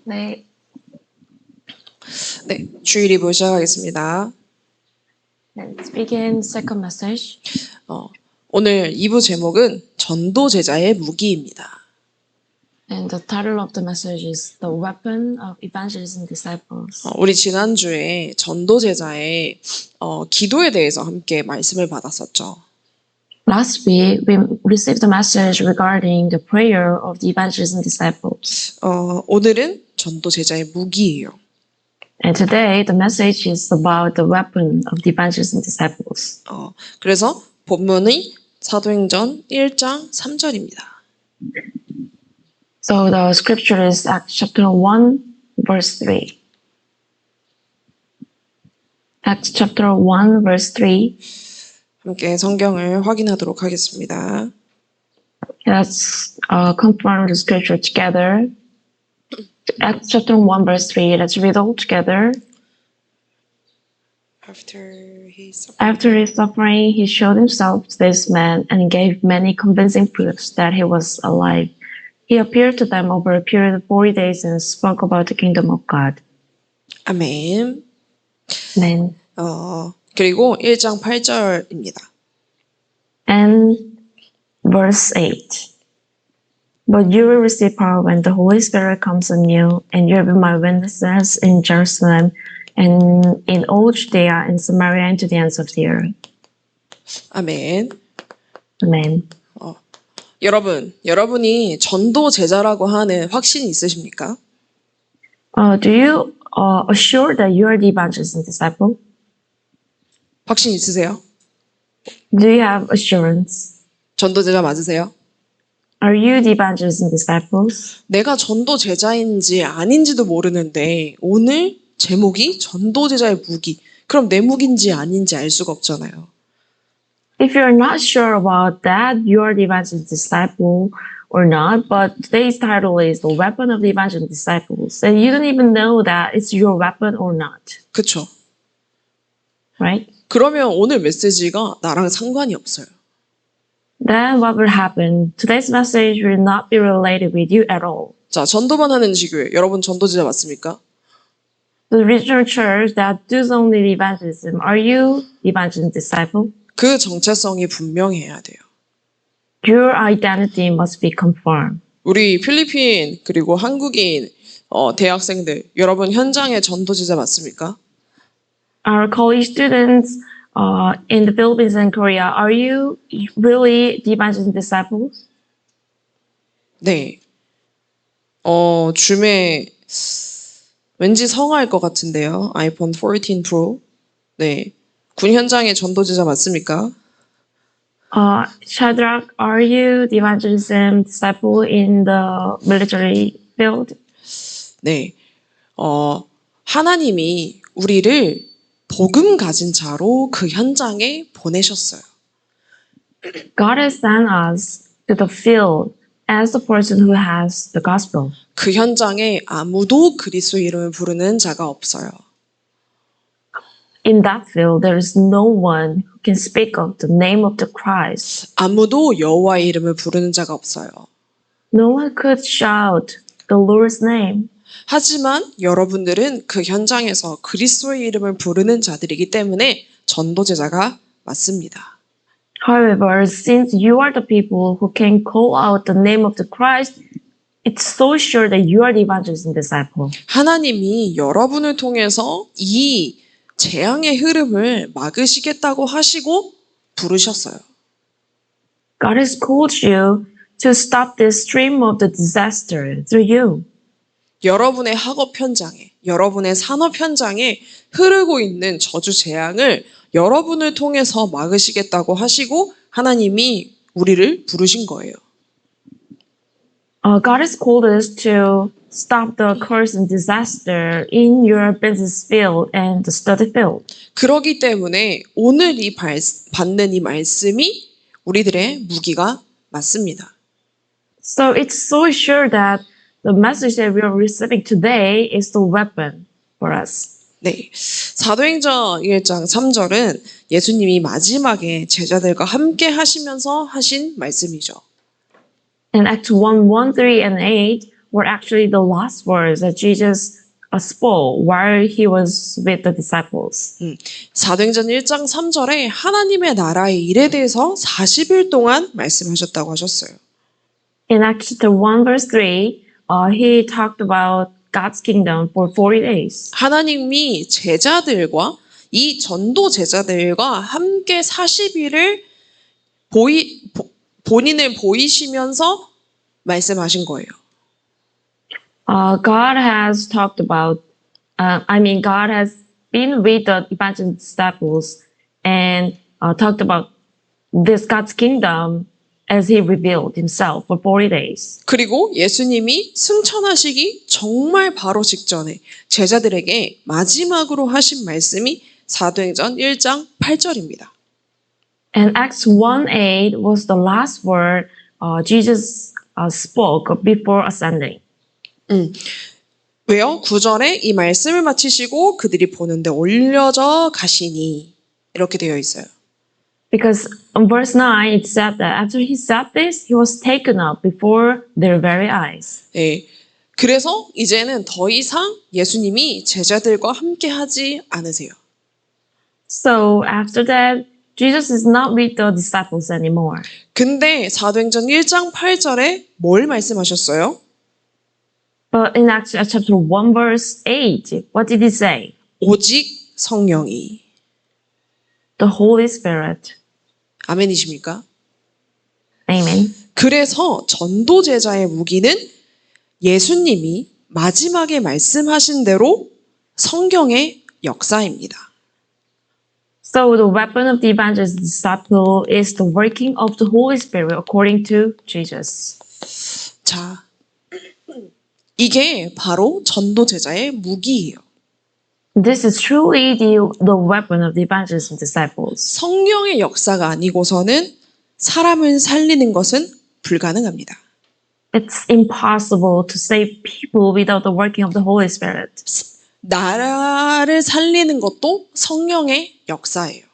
네. 네, 주일 리뷰 시작하겠습니다. Let's begin second message. 오늘 2부 제목은 전도 제자의 무기입니다. And the title of the message is The Weapon of Evangelists and Disciples. 우리 지난주에 전도 제자의 기도에 대해서 함께 말씀을 받았었죠. Last week, we received a message regarding the prayer of the evangelists and disciples. 오늘은 전도 제자의 무기예요. And today, the message is about the weapon of the evangelists and disciples. 그래서 본문이 사도행전 1장 3절입니다. So the scripture is Acts chapter 1, verse 3. Acts chapter 1, verse 3. 함께 성경을 확인하도록 하겠습니다. Let's confirm the scripture together. Acts chapter 1, verse 3. Let's read all together. After his suffering, he showed himself to this man and gave many convincing proofs that he was alive. He appeared to them over a period of 40 days and spoke about the kingdom of God. 아멘. Amen. 그리고 1장 8절입니다. And verse 8. But you will receive power when the Holy Spirit comes on you, and you will be my witnesses in Jerusalem and in all Judea and Samaria and to the ends of the earth. 아멘. Amen. 여러분이 전도 제자라고 하는 확신이 있으십니까? Do you assure that you are the evangelist and disciple? 확신 있으세요? Do you have assurance? 전도 제자 맞으세요? Are you the evangelists and disciples? 내가 전도 제자인지 아닌지도 모르는데 오늘 제목이 전도 제자의 무기. 그럼 내 무기인지 아닌지 알 수가 없잖아요. If you're not sure about that, you are the evangelist disciple or not, but today's title is The Weapon of the Evangelist Disciples, and you don't even know that it's your weapon or not, 그쵸? right? 그러면 오늘 메시지가 나랑 상관이 없어요. Then what will happen? Today's message will not be related with you at all. 자, 전도만 하는 지교회. 여러분 전도 제자 맞습니까? The regional church that does only the evangelism, are you the evangelist disciple? 그 정체성이 분명해야 돼요. Your identity must be confirmed. 우리 필리핀 그리고 한국인 대학생들 여러분 현장의 전도 제자 맞습니까? Our college students in the Philippines and Korea, are you really the evangelist disciples? 네. 줌에 왠지 성화할 것 같은데요. 아이폰 14 프로. 네. 군 현장의 전도 제자 맞습니까? Shadrach, are you the evangelism disciple in the military field? 네. 하나님이 우리를 복음 가진 자로 그 현장에 보내셨어요. God has sent us to the field as the person who has the gospel. 그 현장에 아무도 그리스도의 이름을 부르는 자가 없어요. In that field, there is no one who can speak of the name of the Christ. 아무도 여호와의 이름을 부르는 자가 없어요. No one could shout the Lord's name. 하지만 여러분들은 그 현장에서 그리스도의 이름을 부르는 자들이기 때문에 전도 제자가 맞습니다. However, since you are the people who can call out the name of the Christ, it's so sure that you are the evangelist and disciple. 하나님이 여러분을 통해서 이 재앙의 흐름을 막으시겠다고 하시고 부르셨어요. God has called you to stop this stream of the disaster through you. 여러분의 학업 현장에, 여러분의 산업 현장에 흐르고 있는 저주 재앙을 여러분을 통해서 막으시겠다고 하시고 하나님이 우리를 부르신 거예요. God has called us to stop the curse and disaster in your business field and the study field. 그러기 때문에 오늘 받는 이 말씀이 우리들의 무기가 맞습니다. So it's so sure that the message that we are receiving today is the weapon for us. 네. 사도행전 1장 3절은 예수님이 마지막에 제자들과 함께 하시면서 하신 말씀이죠. In Acts 1, 1, 3, and 8, were actually the last words that Jesus spoke while he was with the disciples. 사도행전 1장 3절에 하나님의 나라의 일에 대해서 40일 동안 말씀하셨다고 하셨어요. In Acts chapter 1 verse 3, he talked about God's kingdom for 40 days. 하나님이 제자들과 이 전도 제자들과 함께 40일을 본인을 보이시면서 말씀하신 거예요. God has talked about, God has been with the evangelist disciples and talked about this God's kingdom as he revealed himself for 40 days. 그리고 예수님이 승천하시기 정말 바로 직전에 제자들에게 마지막으로 하신 말씀이 사도행전 1장 8절입니다. And Acts 1:8 was the last word Jesus spoke before ascending. 왜요? 9절에 이 말씀을 마치시고 그들이 보는데 올려져 가시니 이렇게 되어 있어요. Because in verse 9 it said that after he said this, he was taken up before their very eyes. 네. 그래서 이제는 더 이상 예수님이 제자들과 함께 하지 않으세요. So after that, Jesus is not with the disciples anymore. 근데 사도행전 1장 8절에 뭘 말씀하셨어요? But in Acts chapter 1 verse 8, what did he say? 오직 성령이. The Holy Spirit. 아멘이십니까? Amen. 그래서 전도 제자의 무기는 예수님이 마지막에 말씀하신 대로 성경의 역사입니다. So the weapon of the evangelist disciple is the working of the Holy Spirit according to Jesus. 자, 이게 바로 전도 제자의 무기예요. This is truly the weapon of the evangelist and disciples. 성령의 역사가 아니고서는 사람을 살리는 것은 불가능합니다. It's impossible to save people without the working of the Holy Spirit. 나라를 살리는 것도 성령의 역사예요.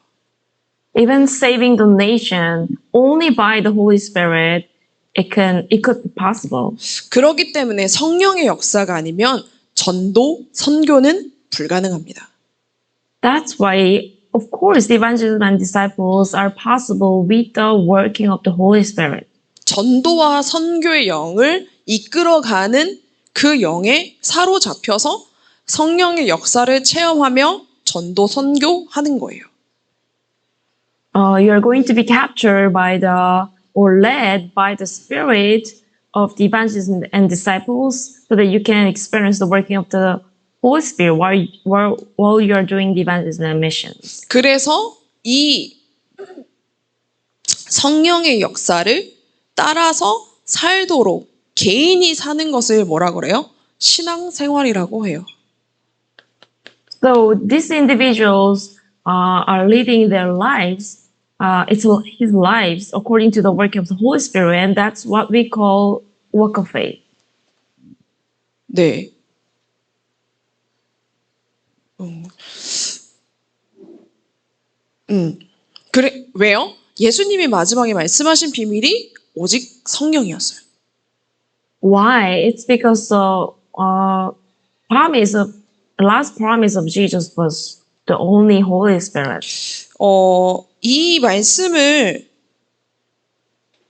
Even saving the nation only by the Holy Spirit, it could be possible. 그렇기 때문에 성령의 역사가 아니면 전도, 선교는 불가능합니다. That's why, of course, the evangelism and disciples are possible with the working of the Holy Spirit. 전도와 선교의 영을 이끌어가는 그 영에 사로잡혀서 성령의 역사를 체험하며 전도, 선교하는 거예요. You're going to be captured by or led by the Spirit of the evangelists and disciples so that you can experience the working of the Holy Spirit while you are doing the evangelism and missions. 그래서 이 성령의 역사를 따라서 살도록 개인이 사는 것을 뭐라 그래요? 신앙생활이라고 해요. So these individuals are living their lives. It's his lives according to the working of the Holy Spirit, and that's what we call walk of faith. 네. 그래, 왜요? 예수님이 마지막에 말씀하신 비밀이 오직 성령이었어요. Why? It's because the last promise of Jesus was the only Holy Spirit. 이 말씀을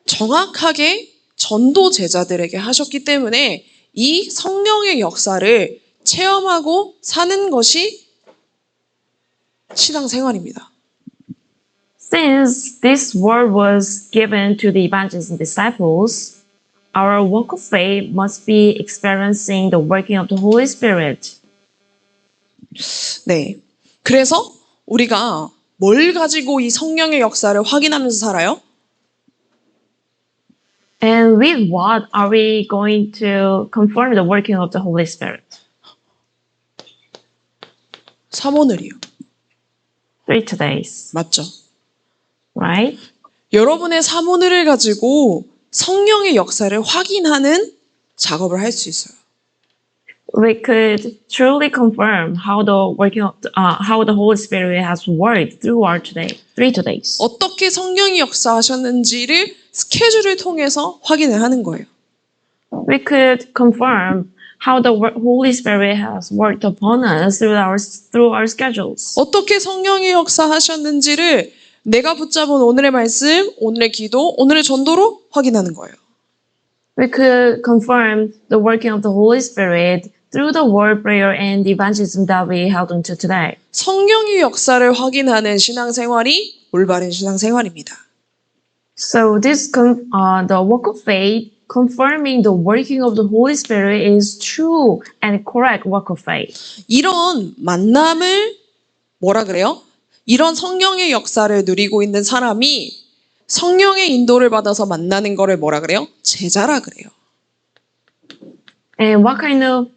정확하게 전도 제자들에게 하셨기 때문에 이 성령의 역사를 체험하고 사는 것이 신앙생활입니다. Since this word was given to the evangelists and disciples, our walk of faith must be experiencing the working of the Holy Spirit. 네. 그래서 우리가 뭘 가지고 이 성령의 역사를 확인하면서 살아요? And with what are we going to confirm the working of the Holy Spirit? 사모늘이요. 3 days, 맞죠? right? 여러분의 사모늘을 가지고 성령의 역사를 확인하는 작업을 할 수 있어요. We could truly confirm how the Holy Spirit has worked through our 3 days. 어떻게 성령이 역사하셨는지를 스케줄을 통해서 확인을 하는 거예요. we could confirm how the Holy Spirit has worked upon us through our schedules. 어떻게 성령의 역사하셨는지를 내가 붙잡은 오늘의 말씀, 오늘의 기도, 오늘의 전도로 확인하는 거예요. We could confirm the working of the Holy Spirit through the word, prayer, and evangelism that we held until today. 성령의 역사를 확인하는 신앙생활이 올바른 신앙생활입니다. So the walk of faith, confirming the working of the Holy Spirit, is true and correct walk of faith. 이런 만남을 뭐라 그래요? 이런 성령의 역사를 누리고 있는 사람이 성령의 인도를 받아서 만나는 거를 뭐라 그래요? 제자라 그래요. And what kind of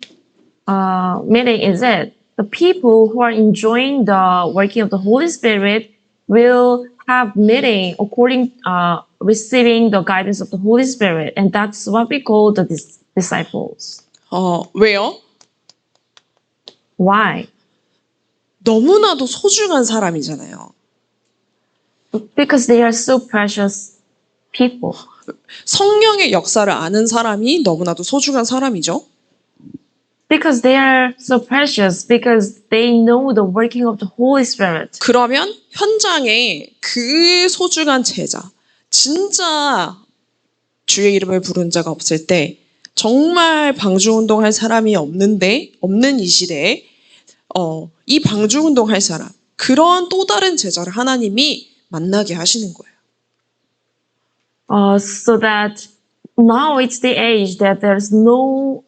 meaning is it? The people who are enjoying the working of the Holy Spirit will have meaning according receiving the guidance of the Holy Spirit, and that's what we call the disciples. 왜요? Why? 너무나도 소중한 사람이잖아요. Because they are so precious people. 성령의 역사를 아는 사람이 너무나도 소중한 사람이죠. Because they are so precious, because they know the working of the Holy Spirit. 그러면 현장에 그 소중한 제자, 진짜 주의 이름을 부른 자가 없을 때 정말 방주운동 할 사람이 없는 이 시대에 이 방주운동 할 사람, 그런 또 다른 제자를 하나님이 만나게 하시는 거예요. So that now it's the age that there's no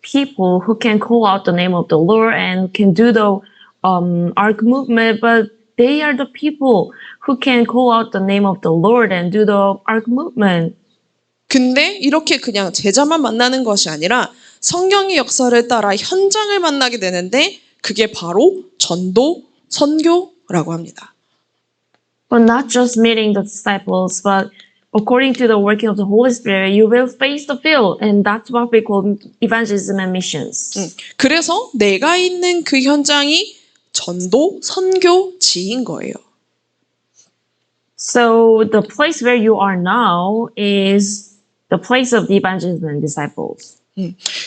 people who can call out the name of the Lord and can do the ark movement, but they are the people who can call out the name of the Lord and do the ark movement. 근데 이렇게 그냥 제자만 만나는 것이 아니라 성령의 역사를 따라 현장을 만나게 되는데 그게 바로 전도, 선교라고 합니다. But not just meeting the disciples, but according to the working of the Holy Spirit, you will face the field, and that's what we call evangelism and missions. 그래서 내가 있는 그 현장이 전도, 선교지인 거예요. So the place where you are now is the place of the evangelism and disciples.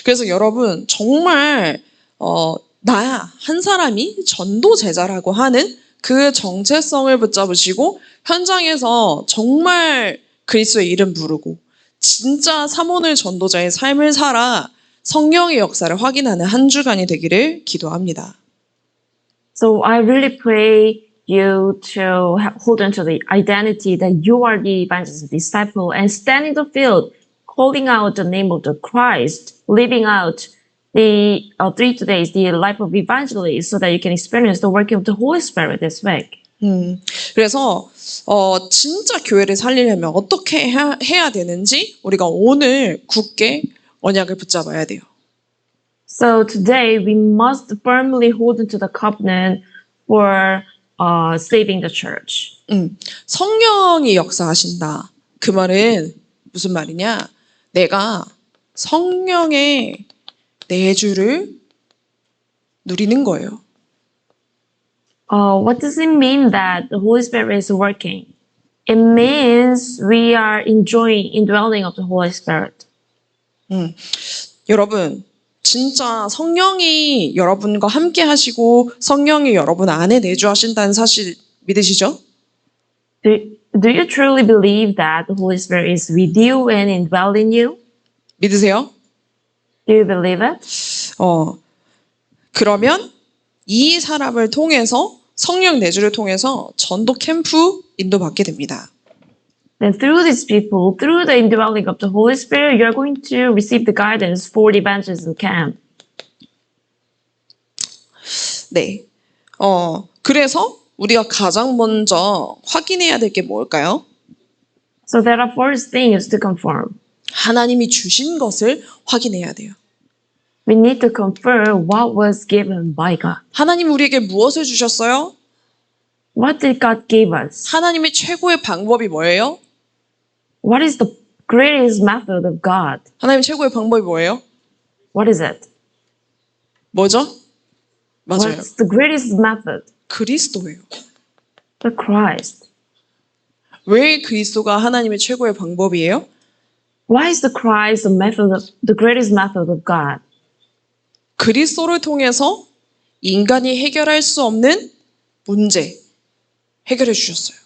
그래서 여러분 정말 나 한 사람이 전도 제자라고 하는 그 정체성을 붙잡으시고 현장에서 정말 그리스도의 이름 부르고 진짜 사모늘 전도자의 삶을 살아 성령의 역사를 확인하는 한 주간이 되기를 기도합니다. So I really pray you to hold on to the identity that you are the evangelist disciple and stand in the field, calling out the name of the Christ, living out the 3 days, the life of evangelist, so that you can experience the working of the Holy Spirit this week. 그래서 진짜 교회를 살리려면 어떻게 해야 되는지 우리가 오늘 굳게 언약을 붙잡아야 돼요. So today we must firmly hold on to the covenant for saving the church. 성령이 역사하신다. 그 말은 무슨 말이냐? 내가 성령의 내주를 누리는 거예요. What does it mean that the Holy Spirit is working? It means we are enjoying indwelling of the Holy Spirit. 여러분, 진짜 성령이 여러분과 함께 하시고 성령이 여러분 안에 내주하신다는 사실 믿으시죠? Do you truly believe that the Holy Spirit is with you and indwelling you? 믿으세요? Do you believe it? 그러면 이 사람을 통해서 성령 내주를 통해서 전도 캠프 인도받게 됩니다. Then through these people, through the indwelling of the Holy Spirit, you're going to receive the guidance for the evangelism camp. 네. 그래서 우리가 가장 먼저 확인해야 될 게 뭘까요? So there are 4 things to confirm. 하나님이 주신 것을 확인해야 돼요. We need to confirm what was given by God. 하나님 우리에게 무엇을 주셨어요? What did God give us? 하나님의 최고의 방법이 뭐예요? What is the greatest method of God? 하나님 최고의 방법이 뭐예요? What is it? 뭐죠? 맞아요. What's the greatest method? 그리스도예요. The Christ. 왜 그리스도가 하나님의 최고의 방법이에요? Why is the Christ the greatest method of God? 그리스도를 통해서 인간이 해결할 수 없는 문제 해결해 주셨어요.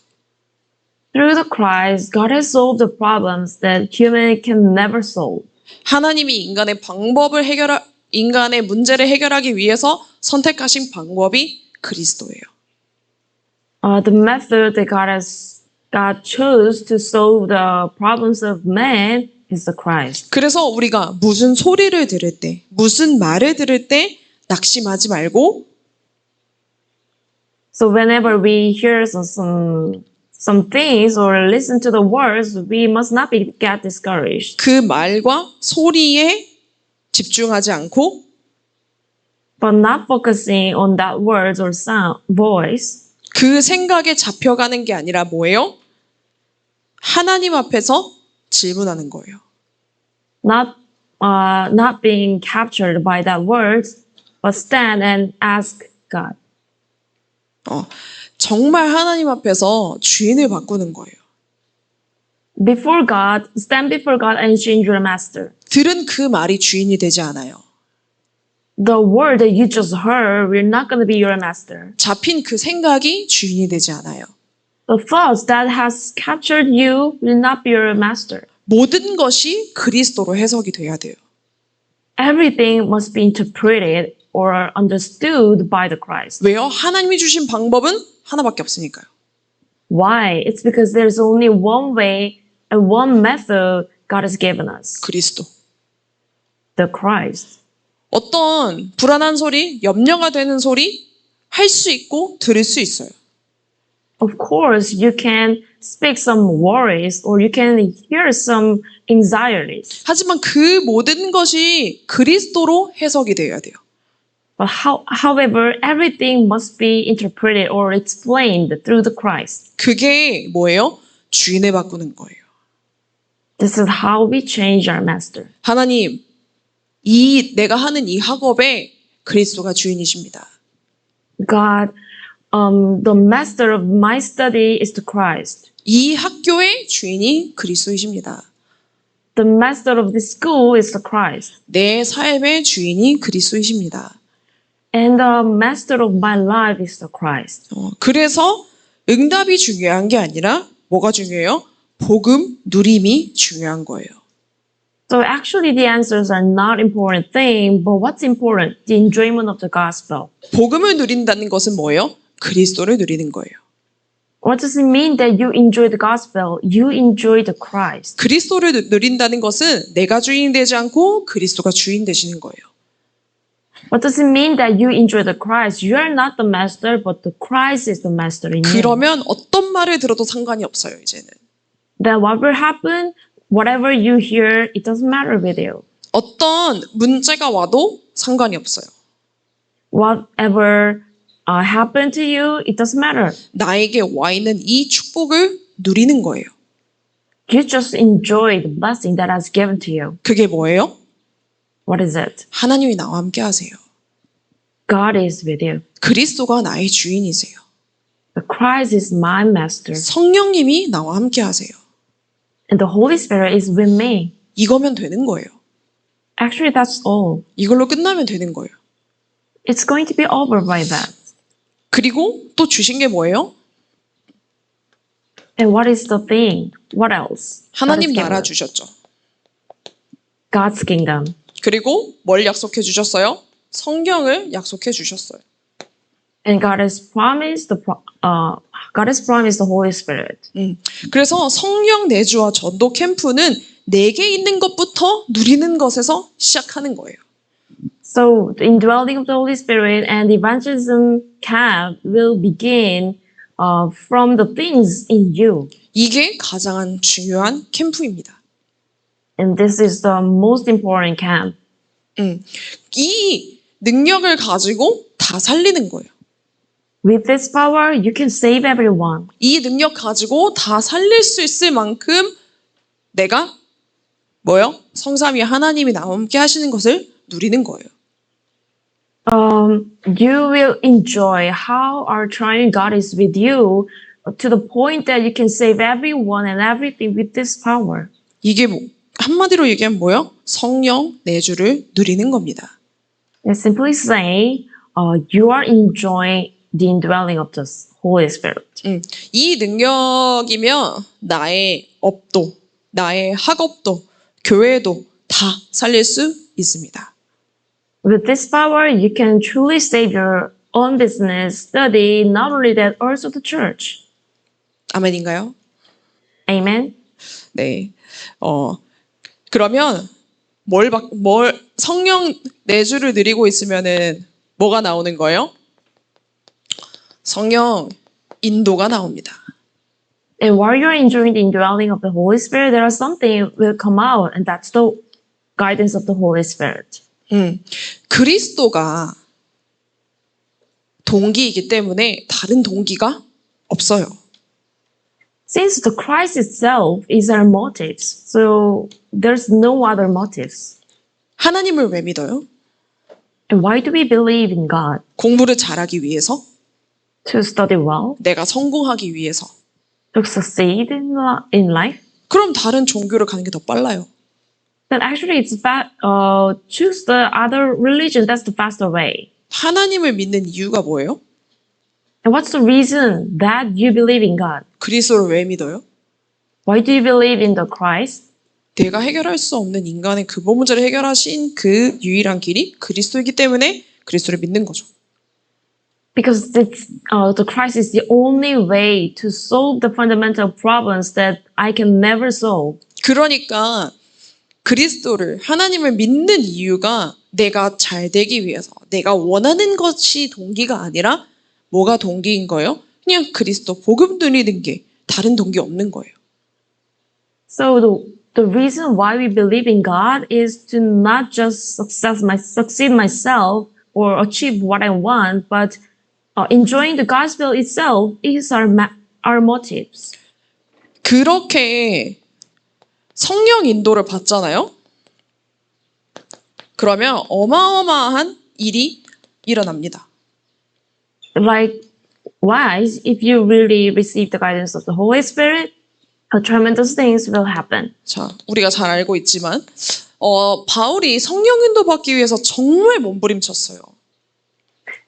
Through the Christ, God has solved the problems that human can never solve. 하나님이 인간의 문제를 해결하기 위해서 선택하신 방법이 그리스도예요. The method that God chose to solve the problems of man is the Christ. 그래서 우리가 무슨 소리를 들을 때, 무슨 말을 들을 때 낙심하지 말고 So whenever we hear some things or listen to the words, we must not get discouraged. 그 말과 소리에 집중하지 않고 But not focusing on that words or sound, voice. 그 생각에 잡혀가는 게 아니라 뭐예요? 하나님 앞에서 질문하는 거예요. Not being captured by that words, but stand and ask God. 정말 하나님 앞에서 주인을 바꾸는 거예요. Stand before God and change your master. 들은 그 말이 주인이 되지 않아요. The word that you just heard will not going to be your master. 잡힌 그 생각이 주인이 되지 않아요. The thoughts that has captured you will not be your master. 모든 것이 그리스도로 해석이 돼야 돼요. Everything must be interpreted or understood by the Christ. 왜요? 하나님이 주신 방법은 하나밖에 없으니까요. Why? It's because there's only one way and one method God has given us. 그리스도. The Christ. 어떤 불안한 소리, 염려가 되는 소리 할 수 있고 들을 수 있어요. Of course, you can speak some worries or you can hear some anxieties. 하지만 그 모든 것이 그리스도로 해석이 되어야 돼요. But however, everything must be interpreted or explained through the Christ. 그게 뭐예요? 주인을 바꾸는 거예요. This is how we change our master. 하나님, 내가 하는 이 학업에 그리스도가 주인이십니다. God, the master of my study is the Christ. 이 학교의 주인이 그리스도이십니다. The master of this school is the Christ. 내 삶의 주인이 그리스도이십니다. And the master of my life is the Christ. 그래서 응답이 중요한 게 아니라 뭐가 중요해요? 복음 누림이 중요한 거예요. So actually the answers are not important thing, but what's important? The enjoyment of the gospel. 복음을 누린다는 것은 뭐예요? 그리스도를 누리는 거예요. What does it mean that you enjoy the gospel? You enjoy the Christ. 그리스도를 누린다는 것은 내가 주인이 되지 않고 그리스도가 주인 되시는 거예요. What does it mean that you enjoy the Christ? You are not the master, but the Christ is the master in you. 그러면 어떤 말을 들어도 상관이 없어요, 이제는. Then what will happen? Whatever you hear, it doesn't matter with you. 어떤 문제가 와도 상관이 없어요. Whatever happened to you, it doesn't matter. 나에게 와 있는 이 축복을 누리는 거예요. You just enjoy the blessing that has given to you. 그게 뭐예요? What is it? 하나님이 나와 함께 하세요. God is with you. 그리스도가 나의 주인이세요. The Christ is my master. 성령님이 나와 함께 하세요. And the Holy Spirit is with me. 이거면 되는 거예요. Actually, that's all. 이걸로 끝나면 되는 거예요. It's going to be over by that. 그리고 또 주신 게 뭐예요? And what is the thing? What else? 하나님 God has 나라 given us. 주셨죠. God's kingdom. 그리고 뭘 약속해 주셨어요? 성경을 약속해 주셨어요. And God has promised the Holy Spirit. 그래서 성령 내주와 전도 캠프는 내게 있는 것부터 누리는 것에서 시작하는 거예요. So the indwelling of the Holy Spirit and the evangelism camp will begin from the things in you. 이게 가장 중요한 캠프입니다. And this is the most important camp. 이 능력을 가지고 다 살리는 거예요. With this power, you can save everyone. 이 능력 가지고 다 살릴 수 있을 만큼 내가 뭐요? 성삼위 하나님이 나와 함께 하시는 것을 누리는 거예요. You will enjoy how our triune God is with you to the point that you can save everyone and everything with this power. 이게 한마디로 얘기하면 뭐요? 성령 내주를 누리는 겁니다. And simply say, you are enjoying the indwelling of the Holy Spirit. 이 능력이면 나의 업도, 나의 학업도, 교회도 다 살릴 수 있습니다. With this power, you can truly save your own business, study, not only that, also the church. 아멘인가요? Amen. 네. 그러면 성령 내주를 누리고 있으면은 뭐가 나오는 거예요? 성령 인도가 나옵니다. And while you're enjoying the indwelling of the Holy Spirit, there are something will come out, and that's the guidance of the Holy Spirit. 그리스도가 동기이기 때문에 다른 동기가 없어요. Since the Christ itself is our motives, so there's no other motives. 하나님을 왜 믿어요? And why do we believe in God? 공부를 잘하기 위해서? To study well, 내가 성공하기 위해서? to succeed in life. 그럼 다른 종교를 가는 게 더 빨라요. Then actually, choose the other religion. That's the faster way. 하나님을 믿는 이유가 뭐예요? And what's the reason that you believe in God? 그리스도를 왜 믿어요? Why do you believe in the Christ? 내가 해결할 수 없는 인간의 근본 문제를 해결하신 그 유일한 길이 그리스도이기 때문에 그리스도를 믿는 거죠. Because the Christ is the only way to solve the fundamental problems that I can never solve. 그러니까 그리스도를 하나님을 믿는 이유가 내가 잘 되기 위해서 내가 원하는 것이 동기가 아니라 뭐가 동기인 거예요? 그냥 그리스도 복음 누리는 게 다른 동기 없는 거예요. So the reason why we believe in God is to not just succeed myself or achieve what I want, but enjoying the gospel itself is our motives. 그렇게 성령 인도를 받잖아요. 그러면 어마어마한 일이 일어납니다. Likewise, if you really receive the guidance of the Holy Spirit, tremendous things will happen. 자, 우리가 잘 알고 있지만 바울이 성령 인도 받기 위해서 정말 몸부림쳤어요.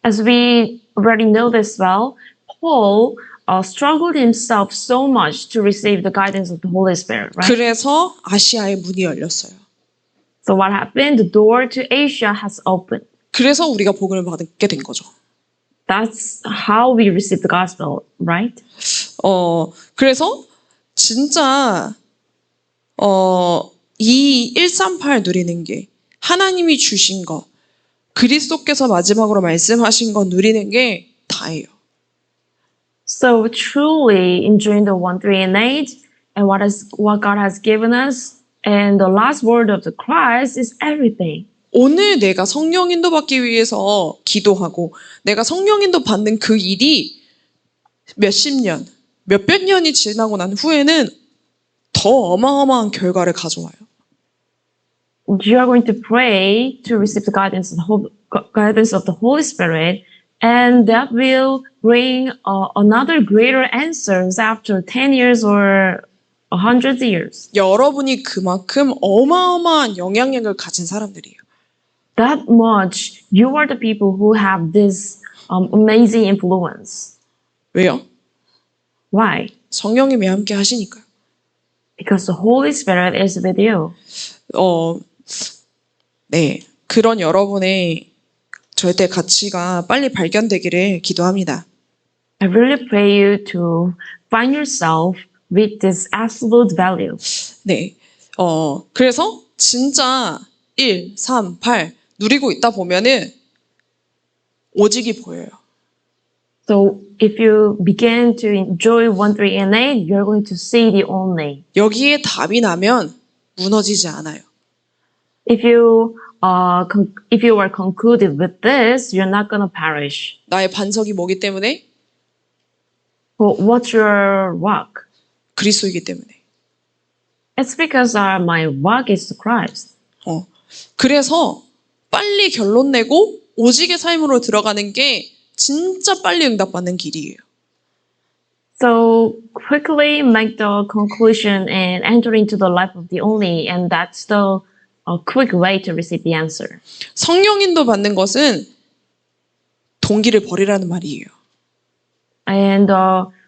As we already know this well, Paul struggled himself so much to receive the guidance of the Holy Spirit, right? 그래서 아시아의 문이 열렸어요. So what happened? The door to Asia has opened. 그래서 우리가 복음을 받게 된 거죠. That's how we receive the gospel, right? 그래서 진짜 이 138 누리는 게 하나님이 주신 거, 그리스도께서 마지막으로 말씀하신 거 누리는 게 다예요. So truly enjoying the 1, 3, and 8 and what God has given us and the last word of the Christ is everything. 오늘 내가 성령 인도 받기 위해서 기도하고 내가 성령 인도 받는 그 일이 몇십 년, 몇백 년이 지나고 난 후에는 더 어마어마한 결과를 가져와요. You are going to pray to receive the guidance of the Holy Spirit, and that will bring another greater answers after 10 years or 100 years. 여러분이 그만큼 어마어마한 영향력을 가진 사람들이에요. That much, you are the people who have this amazing influence. 왜요? Why? 성령님이 함께 하시니까요. Because the Holy Spirit is with you. 네. 그런 여러분의 절대 가치가 빨리 발견되기를 기도합니다. I really pray you to find yourself with this absolute value. 네. 그래서 진짜 1, 3, 8 누리고 있다 보면은 오직이 보여요. So if you begin to enjoy 1, 3, and 8, you're going to see the only. 여기에 답이 나면 무너지지 않아요. If you are concluded with this, you're not going to perish. 나의 반석이 뭐기 때문에? Well, what's your rock? 그리스도이기 때문에. It's because my rock is Christ. 그래서 빨리 결론 내고 오직의 삶으로 들어가는 게 진짜 빨리 응답받는 길이에요. So quickly make the conclusion and enter into the life of the only, and that's the quick way to receive the answer. 성령 인도 받는 것은 동기를 버리라는 말이에요. And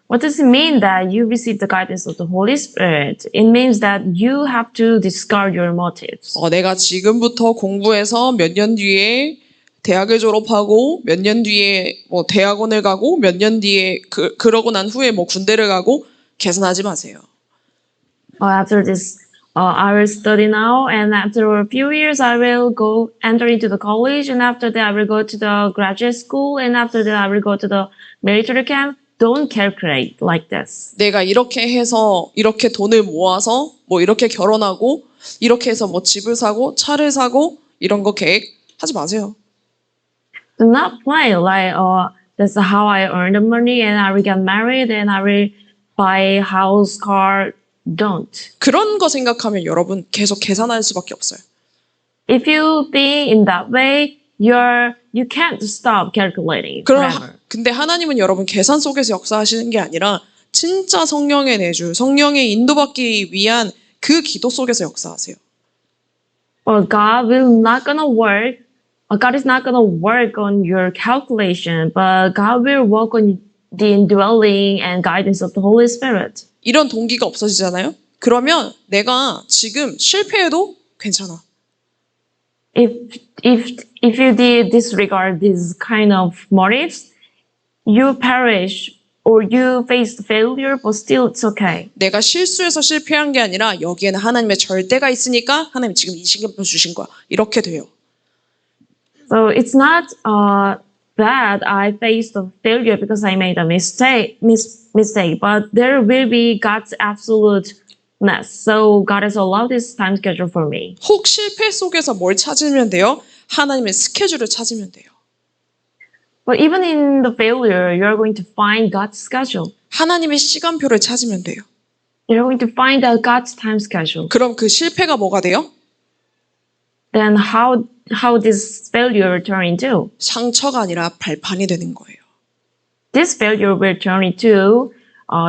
what does it mean that you receive the guidance of the Holy Spirit? It means that you have to discard your motives. 내가 지금부터 공부해서 몇 년 뒤에 대학을 졸업하고 몇 년 뒤에 뭐 대학원을 가고 몇 년 뒤에 그러고 난 후에 뭐 군대를 가고 계산하지 마세요. After this, I will study now, and after a few years, I will go enter into the college, and after that, I will go to the graduate school, and after that, I will go to the military camp. Don't calculate like this. 내가 이렇게 해서 이렇게 돈을 모아서 뭐 이렇게 결혼하고 이렇게 해서 뭐 집을 사고 차를 사고 이런 거 계획하지 마세요. Do not play like, that's how I earn the money, and I will get married, and I will buy house, car. Don't. 그런 거 생각하면 여러분 계속 계산할 수밖에 없어요. If you think in that way, you can't stop calculating forever. 근데 하나님은 여러분 계산 속에서 역사하시는 게 아니라 진짜 성령의 내주, 성령의 인도받기 위한 그 기도 속에서 역사하세요. Or God is not gonna work on your calculation, but God will work on the indwelling and guidance of the Holy Spirit. 이런 동기가 없어지잖아요. 그러면 내가 지금 실패해도 괜찮아. If you disregard this kind of motives, you perish or you face failure, but still it's okay. 내가 실수해서 실패한 게 아니라 여기에는 하나님의 절대가 있으니까 하나님 지금 이 시간표 주신 거야. 이렇게 돼요. So it's not that I faced a failure because I made a mistake, but there will be God's absoluteness. So God has allowed this time schedule for me. 혹 실패 속에서 뭘 찾으면 돼요? 하나님의 스케줄을 찾으면 돼요. But even in the failure, you're going to find God's schedule. 하나님의 시간표를 찾으면 돼요. You're going to find out God's time schedule. 그럼 그 실패가 뭐가 돼요? Then how this failure turn into? 상처가 아니라 발판이 되는 거예요. This failure will turn into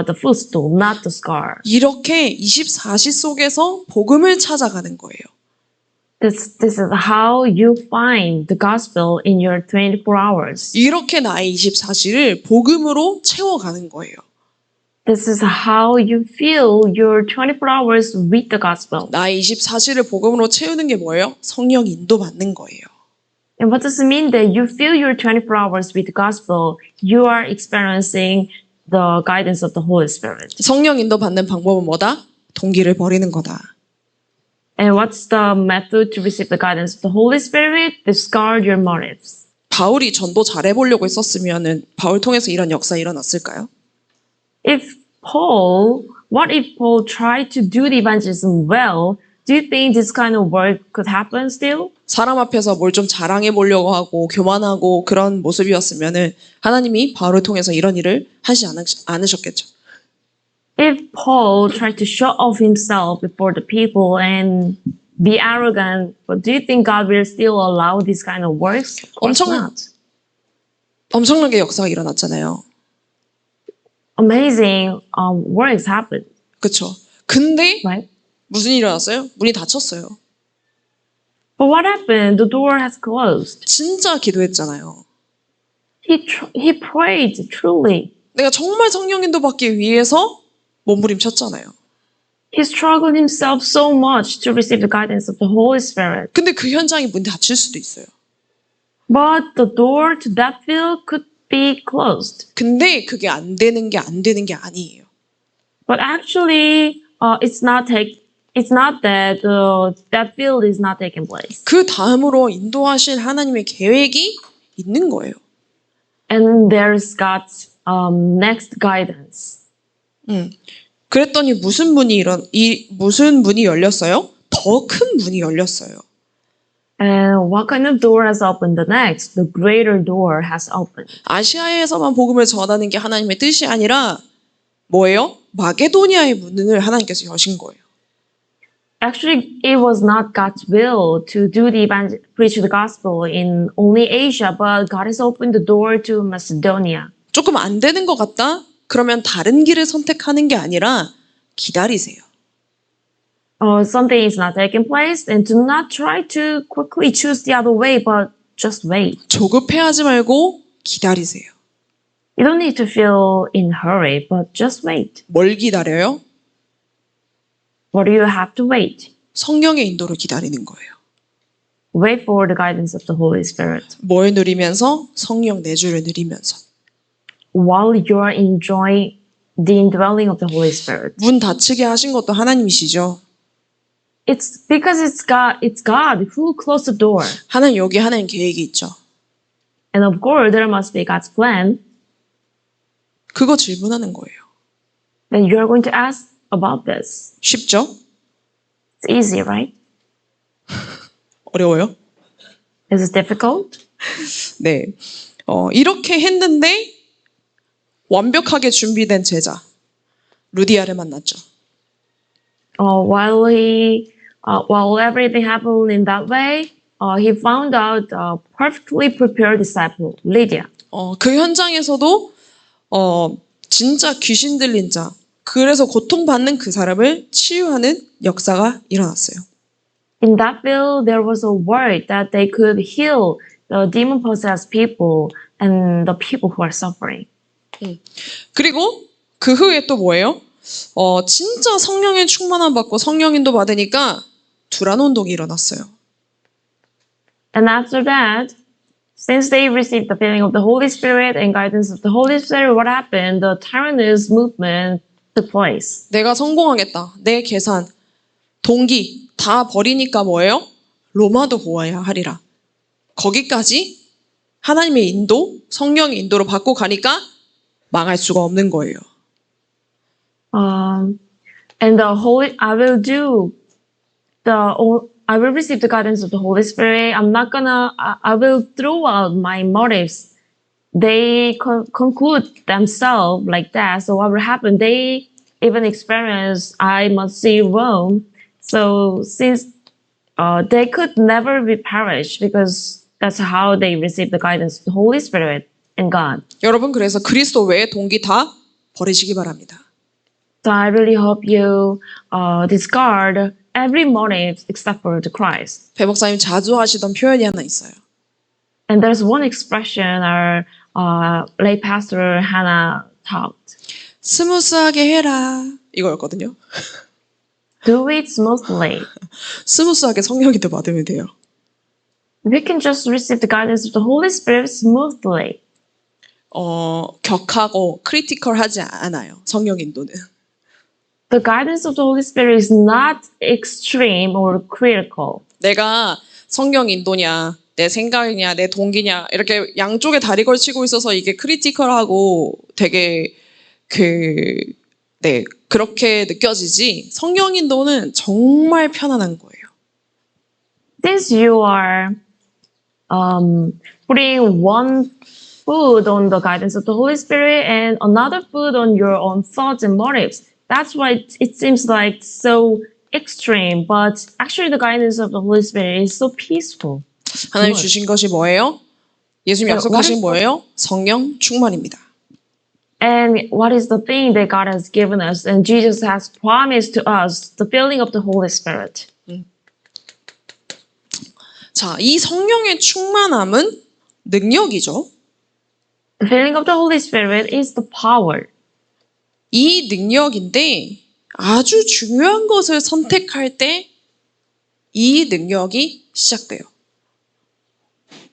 the footstool, not the scar. 이렇게 24시 속에서 복음을 찾아가는 거예요. This is how you find the gospel in your 24 hours. 이렇게 나의 24시를 복음으로 채워가는 거예요. This is how you fill your 24 hours with the gospel. 나의 24시를 복음으로 채우는 게 뭐예요? 성령 인도받는 거예요. And what does it mean that you fill your 24 hours with the gospel? You are experiencing the guidance of the Holy Spirit. 성령 인도받는 방법은 뭐다? 동기를 버리는 거다. And what's the method to receive the guidance of the Holy Spirit? Discard your motives. 바울이 전도 잘해보려고 했었으면은 바울 통해서 이런 역사 일어났을까요? What if Paul tried to do the evangelism well? Do you think this kind of work could happen still? 사람 앞에서 뭘 좀 자랑해 보려고 하고 교만하고 그런 모습이었으면은 하나님이 바울을 통해서 이런 일을 하지 않으셨겠죠. If Paul tried to show off himself before the people and be arrogant, but do you think God will still allow this kind of works? Of course not. 엄청나게 역사가 일어났잖아요. Amazing works happened. 그렇죠. 근데 Right? 무슨 일이 일어났어요? 문이 닫혔어요. But what happened? The door has closed. 진짜 기도했잖아요. He prayed truly. 내가 정말 성령 인도받기 위해서 몸부림쳤잖아요. He struggled himself so much to receive the guidance of the Holy Spirit. 근데 그 현장이 문이 닫힐 수도 있어요. But the door to that field could be closed. 근데 그게 안 되는 게 아니에요. But actually, it's not that that field is not taking place. 그 다음으로 인도하실 하나님의 계획이 있는 거예요. And there's God's next guidance. 그랬더니 무슨 문이 열렸어요? 더 큰 문이 열렸어요. And what kind of door has opened the next? The greater door has opened. 아시아에서만 복음을 전하는 게 하나님의 뜻이 아니라 뭐예요? 마게도니아의 문을 하나님께서 여신 거예요. Actually, it was not God's will to preach the gospel in only Asia, but God has opened the door to Macedonia. 조금 안 되는 것 같다? 그러면 다른 길을 선택하는 게 아니라 기다리세요. Something is not taking place, and do not try to quickly choose the other way, but just wait. 조급해하지 말고 기다리세요. You don't need to feel in a hurry, but just wait. 뭘 기다려요? What do you have to wait? 성령의 인도를 기다리는 거예요. Wait for the guidance of the Holy Spirit. 뭘 누리면서? 성령 내주를 누리면서. While you are enjoying the indwelling of the Holy Spirit. 문 닫히게 하신 것도 하나님이시죠. It's because it's God who closed the door. 하나님 여기 하나님 계획이 있죠. And of course, there must be God's plan. 그거 질문하는 거예요. Then you are going to ask about this. 쉽죠? It's easy, right? 어려워요? Is it difficult? 네. 이렇게 했는데 완벽하게 준비된 제자 루디아를 만났죠. While everything happened in that way, he found out a perfectly prepared disciple, Lydia. 그 현장에서도 진짜 귀신 들린 자, 그래서 고통받는 그 사람을 치유하는 역사가 일어났어요. In that field, there was a word that they could heal the demon-possessed people and the people who are suffering. 그리고 그 후에 또 뭐예요? 진짜 성령의 충만함 받고 성령인도 받으니까 두란 운동이 일어났어요. And after that, since they received the filling of the Holy Spirit and guidance of the Holy Spirit, what happened? The Tyrannus movement took place. 내가 성공하겠다. 내 계산, 동기 다 버리니까 뭐예요? 로마도 보아야 하리라. 거기까지 하나님의 인도, 성령의 인도로 받고 가니까 망할 수가 없는 거예요. And I will receive the guidance of the Holy Spirit. I will throw out my motives. They conclude themselves like that. So what will happen? They even experience, I must see Rome. So since they could never be perished because that's how they receive the guidance of the Holy Spirit and God. 여러분 그래서 그리스도 외의 동기 다 버리시기 바랍니다. So I really hope you discard every motive except for the Christ. 배 목사님 자주 하시던 표현이 하나 있어요. And there's one expression our lay pastor Hannah talked. 스무스하게 해라 이거였거든요. Do it smoothly. 스무스하게 성령인도 받으면 돼요. We can just receive the guidance of the Holy Spirit smoothly. 격하고 크리티컬하지 않아요. 성령 인도는. The guidance of the Holy Spirit is not extreme or critical. 내가 성령 인도냐, 내 생각이냐, 내 동기냐 이렇게 양쪽에 다리 걸치고 있어서 이게 크리티컬하고 되게 그렇게 느껴지지. 성령 인도는 정말 편안한 거예요. Since you are putting one foot on the guidance of the Holy Spirit and another foot on your own thoughts and motives, that's why it seems like so extreme. But actually, the guidance of the Holy Spirit is so peaceful. 하나님 주신 것이 뭐예요? 예수님 약속하신 뭐예요? 성령 충만입니다. And what is the thing that God has given us and Jesus has promised to us? The filling of the Holy Spirit. 자, 이 성령의 충만함은 능력이죠. The filling of the Holy Spirit is the power. 이 능력인데 아주 중요한 것을 선택할 때 이 능력이 시작돼요.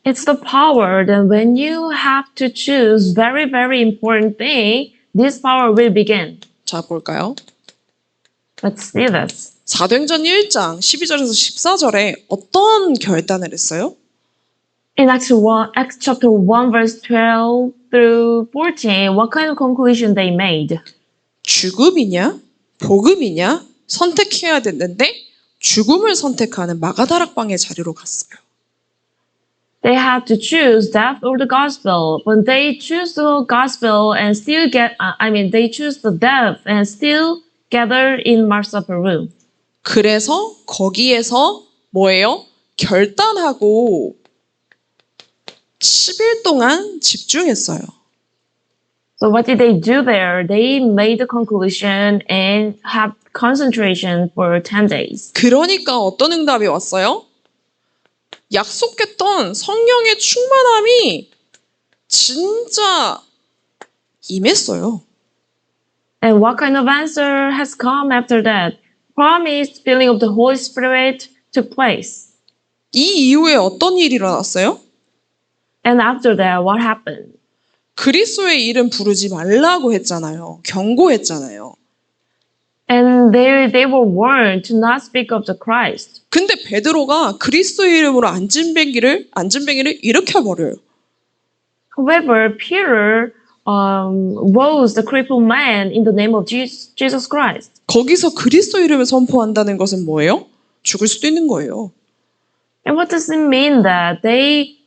It's the power that when you have to choose very, very important thing, this power will begin. 자, 볼까요? Let's see this. 사도행전 1장 12절에서 14절에 어떤 결단을 했어요? In Acts chapter 1, verse 12 through 14, what kind of conclusion they made? 죽음이냐? 복음이냐? 선택해야 됐는데 죽음을 선택하는 마가다락방의 자리로 갔어요. They had to choose death or the gospel, but they choose the gospel and still they choose the death and still gather in Mark's upper room. 그래서 거기에서 뭐예요? 결단하고 10일 동안 집중했어요. So what did they do there? They made the conclusion and have concentration for 10 days. 그러니까 어떤 응답이 왔어요? 약속했던 성령의 충만함이 진짜 임했어요. And what kind of answer has come after that? Promised filling of the Holy Spirit took place. 이 이후에 어떤 일이 일어났어요? And after that, what happened? 그리스도의 이름 부르지 말라고 했잖아요. 경고했잖아요. And they were warned to not speak of the Christ. 근데 베드로가 그리스도의 이름으로 안진뱅이를 일으켜버려요. However, Peter rose the crippled man in the name of Jesus Christ. 거기서 그리스도 이름을 선포한다는 것은 뭐예요? 죽을 수도 있는 거예요. And what does it mean that they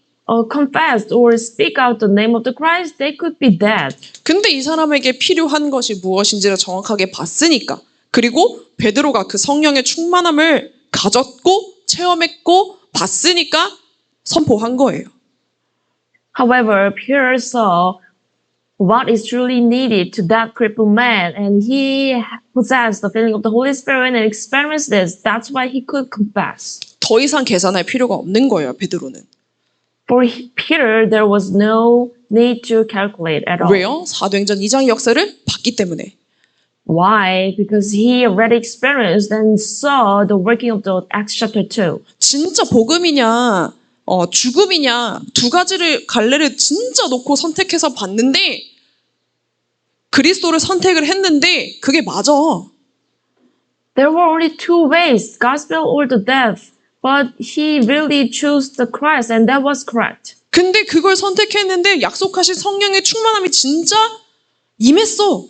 confessed or speak out the name of the Christ? They could be dead. 근데 이 사람에게 필요한 것이 무엇인지를 정확하게 봤으니까, 그리고 베드로가 그 성령의 충만함을 가졌고 체험했고 봤으니까 선포한 거예요. However, Peter saw what is truly needed to that crippled man, and he possessed the feeling of the Holy Spirit and experienced this. That's why he could confess. 더 이상 계산할 필요가 없는 거예요, 베드로는. For Peter, there was no need to calculate at all. 왜요? 사도행전 2장의 역사를 봤기 때문에. Why? Because he already experienced and saw the working of the Acts chapter 2. 진짜 복음이냐, 죽음이냐, 두 가지를 갈래를 진짜 놓고 선택해서 봤는데, 그리스도를 선택을 했는데 그게 맞아. There were only two ways, gospel or the death. But he really chose the Christ, and that was correct. 근데 그걸 선택했는데 약속하신 성령의 충만함이 진짜 임했어.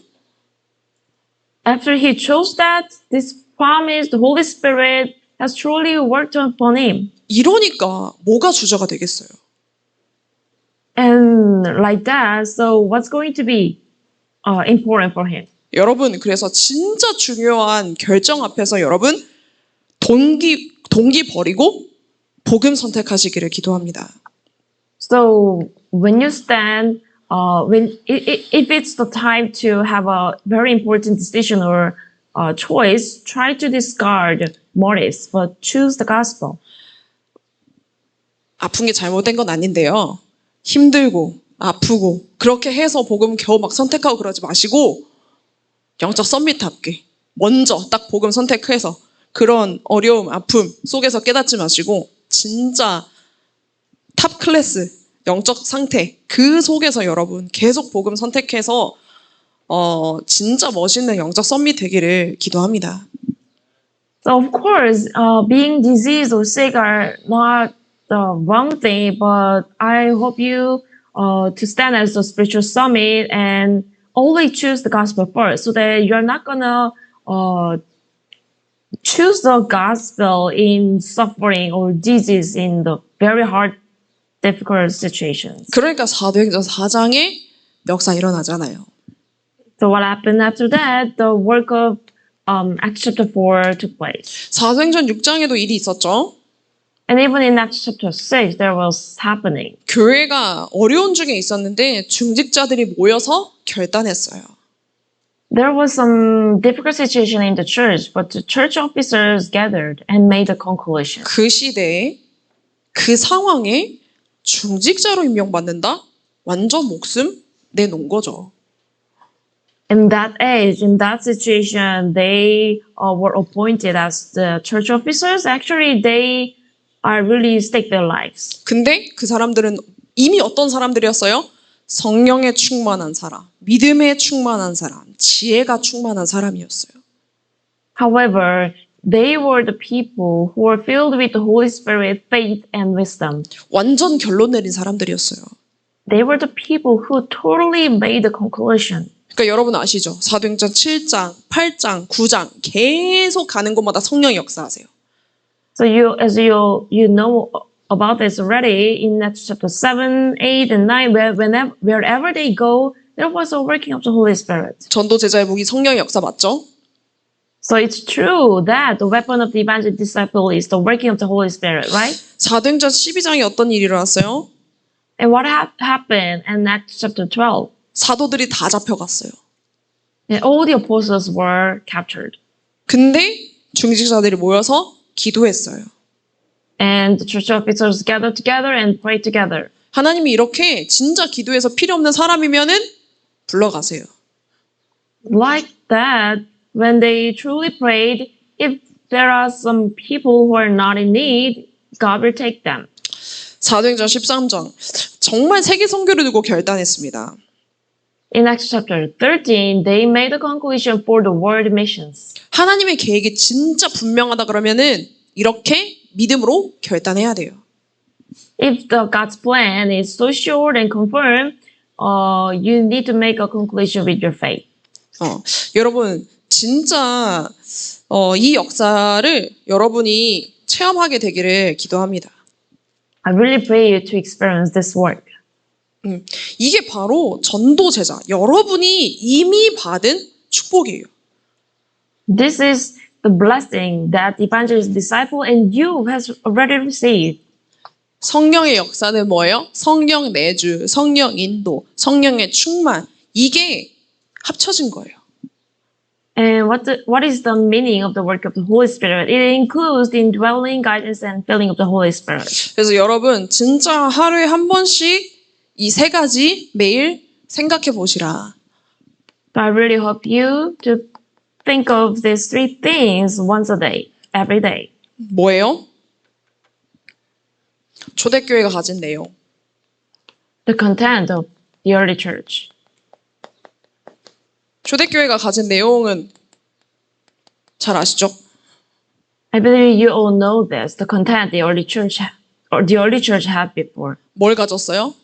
After he chose that, this promise, the Holy Spirit, has truly worked upon him. 이러니까 뭐가 주저가 되겠어요? And like that, so what's going to be important for him? 여러분, 그래서 진짜 중요한 결정 앞에서 여러분 동기 버리고 복음 선택하시기를 기도합니다. So when you stand, if it's the time to have a very important decision or choice, try to discard motives, but choose the gospel. 아픈 게 잘못된 건 아닌데요. 힘들고 아프고 그렇게 해서 복음 겨우 막 선택하고 그러지 마시고 영적 썸밋답게 먼저 딱 복음 선택해서 그런 어려움, 아픔 속에서 깨닫지 마시고 진짜 탑 클래스 영적 상태 그 속에서 여러분 계속 복음 선택해서 진짜 멋있는 영적 썸밋 되기를 기도합니다. So of course, being diseased or sick are not the wrong thing, but I hope you to stand as a spiritual summit and always choose the gospel first, so that you're not gonna choose the gospel in suffering or disease in the very hard, difficult situations. 그러니까 사도행전 4장에 역사 일어나잖아요. So what happened after that? The work of Acts chapter 4 took place. 사도행전 6장에도 일이 있었죠. And even in Acts chapter 6, there was happening. 교회가 어려운 중에 있었는데 중직자들이 모여서 결단했어요. There was some difficult situation in the church, but the church officers gathered and made a conclusion. 그 시대에 그 상황에 중직자로 임명받는다? 완전 목숨 내놓은 거죠. In that age, in that situation, they were appointed as the church officers. Actually, they are really stake their lives. 근데 그 사람들은 이미 어떤 사람들이었어요? 성령에 충만한 사람, 믿음에 충만한 사람, 지혜가 충만한 사람이었어요. However, they were the people who were filled with the Holy Spirit, faith, and wisdom. 완전 결론 내린 사람들이었어요. They were the people who totally made the conclusion. 그러니까 여러분 아시죠? 사도행전 7장, 8장, 9장 계속 가는 곳마다 성령이 역사하세요. So as you know about this already in Acts chapter 7, 8, and 9, wherever they go, there was a working of the Holy Spirit. 전도 제자의 무기 성령의 역사 맞죠? So it's true that the weapon of the evangelist disciple is the working of the Holy Spirit, right? 사도행전 12장에 어떤 일이 일어났어요? And what happened in Acts chapter 12? 사도들이 다 잡혀갔어요. And all the apostles were captured. 근데 중직자들이 모여서 기도했어요. And the church officers gathered together and prayed together. 하나님이 이렇게 진짜 기도해서 필요 없는 사람이면은 불러가세요. Like that, when they truly prayed, if there are some people who are not in need, God will take them. 사도행전 13장 정말 세계 선교를 두고 결단했습니다. In Acts chapter 13, they made a conclusion for the world missions. 하나님의 계획이 진짜 분명하다 그러면은 이렇게 믿음으로 결단해야 돼요. If the God's plan is so sure and confirmed, you need to make a conclusion with your faith. 여러분 진짜 이 역사를 여러분이 체험하게 되기를 기도합니다. I really pray you to experience this work. 이게 바로 전도 제자 여러분이 이미 받은 축복이에요. This is the blessing that the evangelist disciple and you has already received. 성령의 역사는 뭐예요? 성령 내주, 성령 인도, 성령의 충만 이게 합쳐진 거예요. And what is the meaning of the work of the Holy Spirit? It includes the indwelling, guidance, and filling of the Holy Spirit. 그래서 여러분 진짜 하루에 한 번씩 이 세 가지 매일 생각해 보시라. So I really hope you to think of these three things once a day, every day. 뭐예요? 초대교회가 가진 내용. The content of the early church. 초대교회가 가진 내용은 잘 아시죠? I believe you all know this. The content the early church had before. 뭘 가졌어요?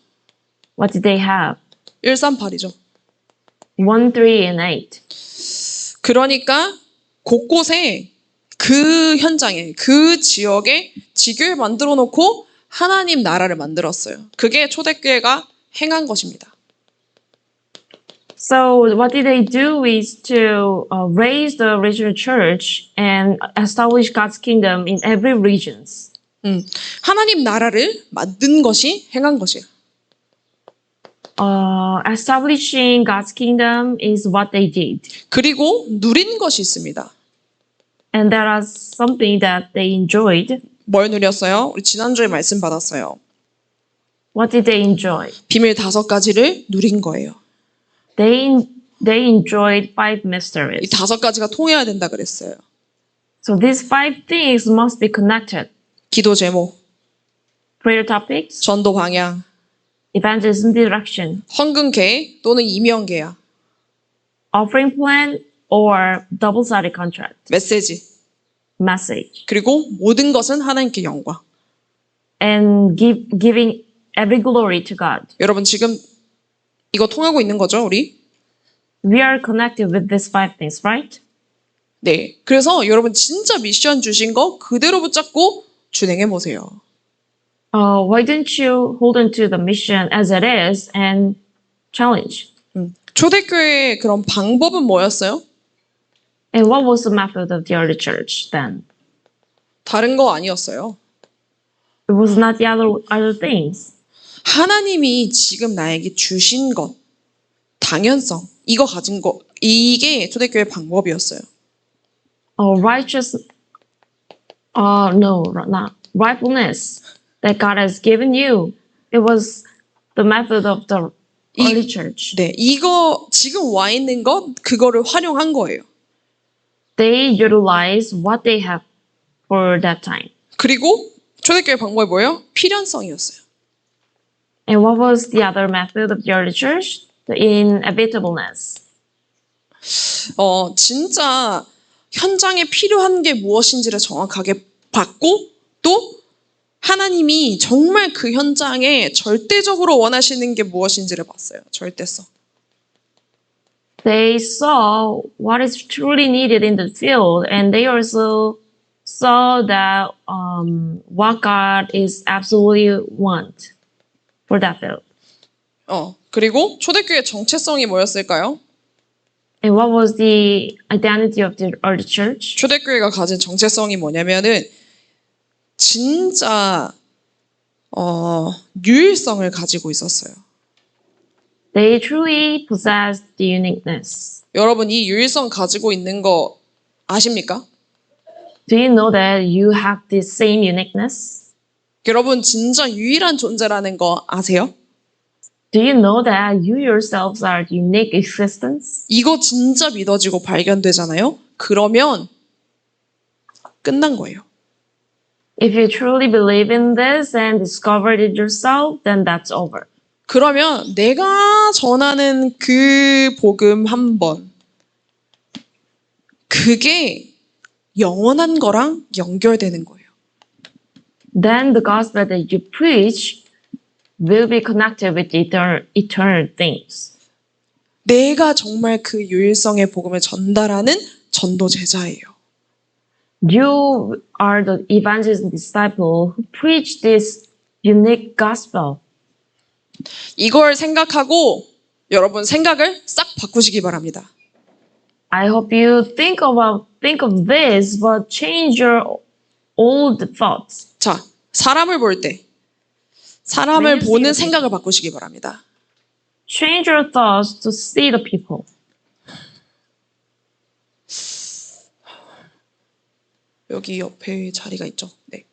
What did they have? 138이죠. 1, 3, and 8. 그러니까 곳곳에 그 현장에 그 지역에 지교회 만들어 놓고 하나님 나라를 만들었어요. 그게 초대교회가 행한 것입니다. So what did they do is to raise the regional church and establish God's kingdom in every regions. 하나님 나라를 만든 것이 행한 것이에요. Establishing God's kingdom is what they did. 그리고 누린 것이 있습니다. And there are something that they enjoyed. 뭘 누렸어요? 우리 지난주에 말씀 받았어요. What did they enjoy? 비밀 5가지를 누린 거예요. They enjoyed 5 이 mysteries. 5가지가 통해야 된다 그랬어요. So these 5 things must be connected. 기도 제목, Prayer topics, 전도 방향, evangelism direction, 헌금 계획 또는 이명 계약, offering plan, or double-sided contract, 메시지, message, 그리고 모든 것은 하나님께 영광. and giving every glory to God. 여러분 지금 이거 통하고 있는 거죠, 우리? We are connected with these 5 things, right? 네. 그래서 여러분 진짜 미션 주신 거 그대로 붙잡고 준행해 보세요. Why don't you hold on to the mission as it is and challenge? 초대교회의 그런 방법은 뭐였어요? And what was the method of the early church then? 다른 거 아니었어요. It was not the other things. 하나님이 지금 나에게 주신 것, 당연성, 이거 가진 거, 이게 초대교회 방법이었어요. Rightfulness that God has given you. It was the method of the early church. 네, 이거 지금 와 있는 것, 그거를 활용한 거예요. They utilize what they have for that time. 그리고 초대교회 방법이 뭐예요? 필연성이었어요. And what was the other method of the early church? The inevitableness. 진짜 현장에 필요한 게 무엇인지를 정확하게 봤고 또 하나님이 정말 그 현장에 절대적으로 원하시는 게 무엇인지를 봤어요. 절대성. They saw what is truly needed in the field, and they also saw that what God is absolutely want for that field. 그리고 초대교회 정체성이 뭐였을까요? And what was the identity of the early church? 초대교회가 가진 정체성이 뭐냐면은 진짜 유일성을 가지고 있었어요. They truly possess the uniqueness. 여러분 이 유일성 가지고 있는 거 아십니까? Do you know that you have the same uniqueness? 여러분 진짜 유일한 존재라는 거 아세요? Do you know that you yourselves are unique existence? 이거 진짜 믿어지고 발견되잖아요? 그러면 끝난 거예요. If you truly believe in this and discovered it yourself, then that's over. 그러면 내가 전하는 그 복음 한 번, 그게 영원한 거랑 연결되는 거예요. Then the gospel that you preach will be connected with eternal things. 내가 정말 그 유일성의 복음을 전달하는 전도 제자예요. You are the evangelist and disciple who preach this unique gospel. 이걸 생각하고 여러분 생각을 싹 바꾸시기 바랍니다. I hope you think of this, but change your old thoughts. 자, 사람을 볼 때 사람을 When you see 보는 the 생각을 바꾸시기 바랍니다. Change your thoughts to see the people. 여기 옆에 자리가 있죠. 네.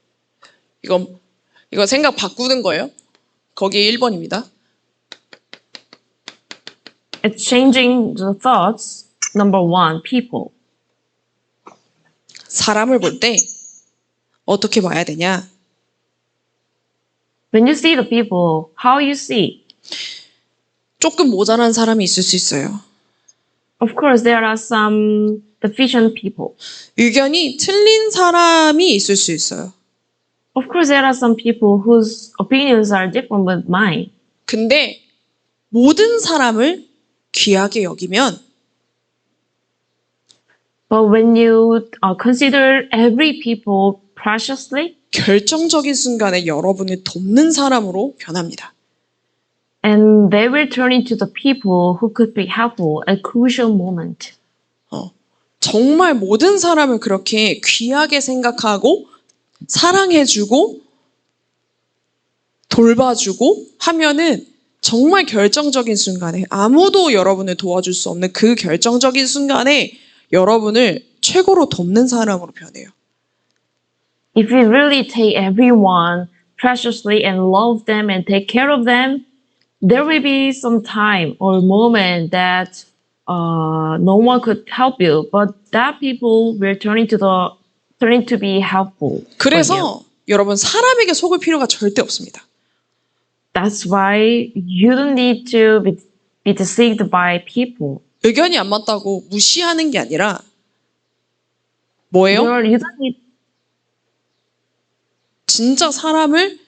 이거 생각 바꾸는 거예요. 거기 1번입니다. It's changing the thoughts. Number one, people. 사람을 볼 때 어떻게 봐야 되냐? When you see the people, how you see? 조금 모자란 사람이 있을 수 있어요. Of course, there are some deficient people. 의견이 틀린 사람이 있을 수 있어요. Of course, there are some people whose opinions are different with mine. 근데 모든 사람을 귀하게 여기면 But when you consider every people preciously, 결정적인 순간에 여러분을 돕는 사람으로 변합니다. and they will turn into the people who could be helpful at crucial moment. 정말 모든 사람을 그렇게 귀하게 생각하고 사랑해주고 돌봐주고 하면은 정말 결정적인 순간에 아무도 여러분을 도와줄 수 없는 그 결정적인 순간에 여러분을 최고로 돕는 사람으로 변해요. If we really take everyone preciously and love them and take care of them, there will be some time or moment that no one could help you, but that people will turn to be helpful. for you. 그래서 여러분 사람에게 속을 필요가 절대 없습니다. That's why you don't need to be deceived by people. 의견이 안 맞다고 무시하는 게 아니라 뭐예요? You don't need 진짜 사람을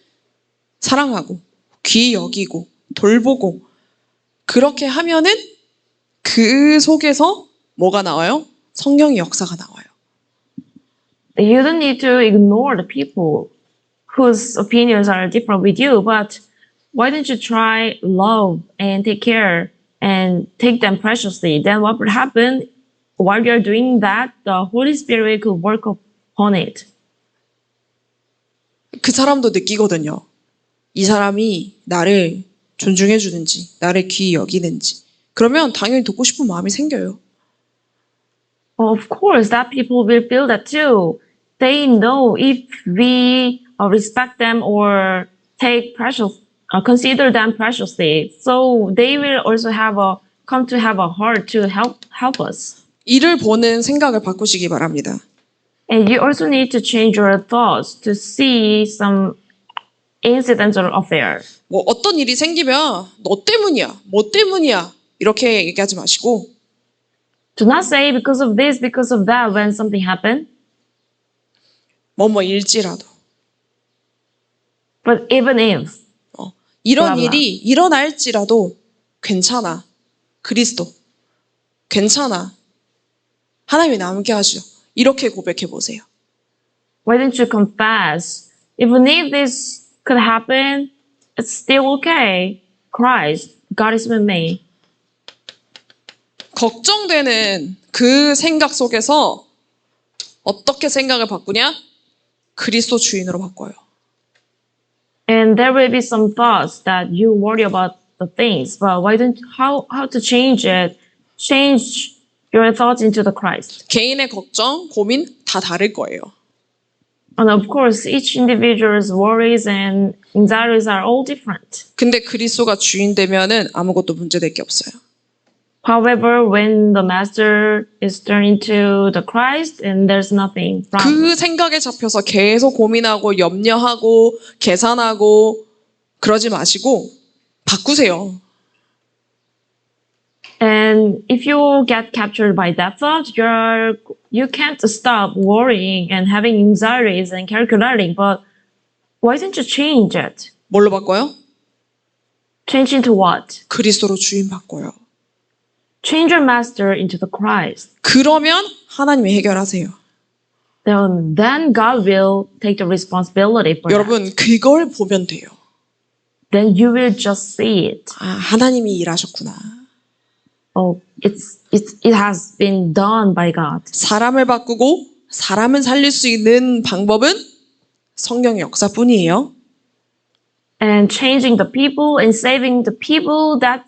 사랑하고 귀히 여기고 돌보고 그렇게 하면은 그 속에서 뭐가 나와요? 성령의 역사가 나와요. You don't need to ignore the people whose opinions are different with you, but why don't you try love and take care and take them preciously? Then what would happen while you're doing that? The Holy Spirit could work upon it. 그 사람도 느끼거든요. 이 사람이 나를 존중해 주는지, 나를 귀히 여기는지. 그러면 당연히 돕고 싶은 마음이 생겨요. Of course, that people will feel that too. They know if we respect them or consider them preciously, so they will also come to have a heart to help us. 이를 보는 생각을 바꾸시기 바랍니다. And you also need to change your thoughts to see some incidental affair. 뭐 어떤 일이 생기면 너 때문이야, 뭐 때문이야 이렇게 얘기하지 마시고 Do not say because of this, because of that when something happened. 뭐뭐 일지라도 But even if, 이런 블라블라. 일이 일어날지라도 괜찮아. 그리스도 괜찮아. 하나님이 나 함께 하시죠. 이렇게 고백해 보세요. why don't you confess? Even if this could happen, it's still okay. Christ, God is with me. 걱정되는 그 생각 속에서 어떻게 생각을 바꾸냐? 그리스도 주인으로 바꿔요. And there will be some thoughts that you worry about the things, but why don't how to change it? Change your thoughts into the Christ. 개인의 걱정, 고민 다 다를 거예요. And of course, each individual's worries and anxieties are all different. 근데 그리스도가 주인 되면은 아무것도 문제될 게 없어요. However, when the master is turned into the Christ, and there's nothing wrong. 그 생각에 잡혀서 계속 고민하고 염려하고 계산하고 그러지 마시고 바꾸세요. And if you get captured by that thought, you can't stop worrying and having anxieties and calculating. But why don't you change it? 뭘로 바꿔요? Change into what? 그리스도로 주인 바꿔요. Change your master into the Christ. 그러면 하나님이 해결하세요. Then God will take the responsibility for that. 여러분 그걸 보면 돼요. Then you will just see it. 아, 하나님이 일하셨구나. Oh, it has been done by God. 사람을 바꾸고 사람을 살릴 수 있는 방법은 성령의 역사뿐이에요. And changing the people and saving the people, that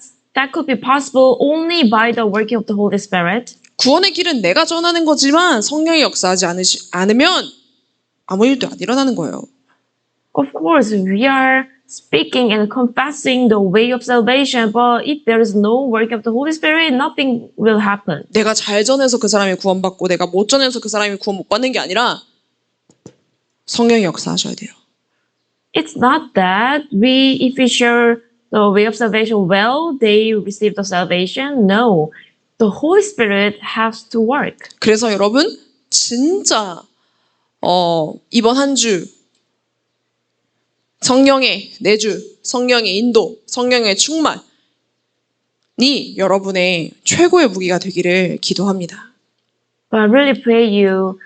could be possible only by the working of the Holy Spirit. 구원의 길은 내가 전하는 거지만 성령이 역사하지 않으면 아무 일도 안 일어나는 거예요. Of course, we are speaking and confessing the way of salvation, but if there is no work of the Holy Spirit, nothing will happen. 내가 잘 전해서 그 사람이 구원받고 내가 못 전해서 그 사람이 구원 못 받는 게 아니라 성령이 역사하셔야 돼요. It's not that if we share the way of salvation well, they receive the salvation. No, the Holy Spirit has to work. 그래서 여러분 진짜 이번 한 주 성령의 내주, 성령의 인도, 성령의 충만이 여러분의 최고의 무기가 되기를 기도합니다. But I really pray you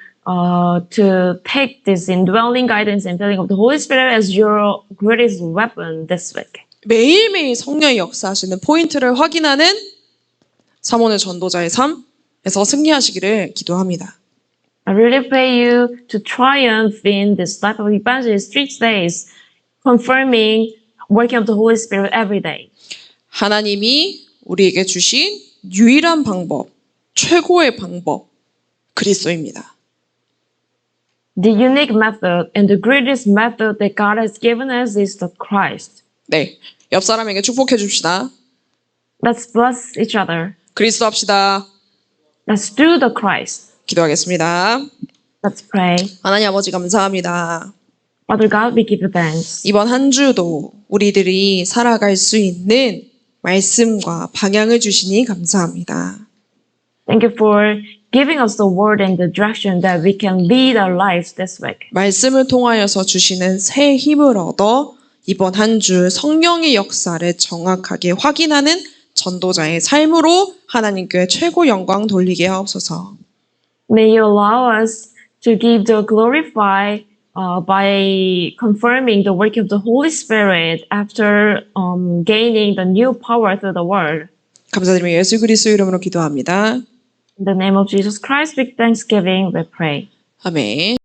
to take this indwelling guidance and filling of the Holy Spirit as your greatest weapon this week. 매일매일 성령의 역사하시는 포인트를 확인하는 사모의 전도자의 삶에서 승리하시기를 기도합니다. I really pray you to triumph in this type of evangelist 3 days, confirming working of the Holy Spirit every day. 하나님이 우리에게 주신 유일한 방법, 최고의 방법, 그리스도입니다. The unique method and the greatest method that God has given us is the Christ. 네, 옆 사람에게 축복해 줍시다. Let's bless each other. 그리스도 합시다. Let's do the Christ. 기도하겠습니다. Let's pray. 하나님 아버지 감사합니다. Father God, we give you thanks. 이번 한 주도 우리들이 살아갈 수 있는 말씀과 방향을 주시니 감사합니다. Thank you for giving us the word and the direction that we can lead our lives this week. 말씀을 통하여서 주시는 새 힘을 얻어 이번 한 주 성령의 역사를 정확하게 확인하는 전도자의 삶으로 하나님께 최고 영광 돌리게 하옵소서. May you allow us to give the glorify by confirming the work of the Holy Spirit after gaining the new power through the word. 감사드리며 예수 그리스도 이름으로 기도합니다. In the name of Jesus Christ, with thanksgiving, we pray. 아멘.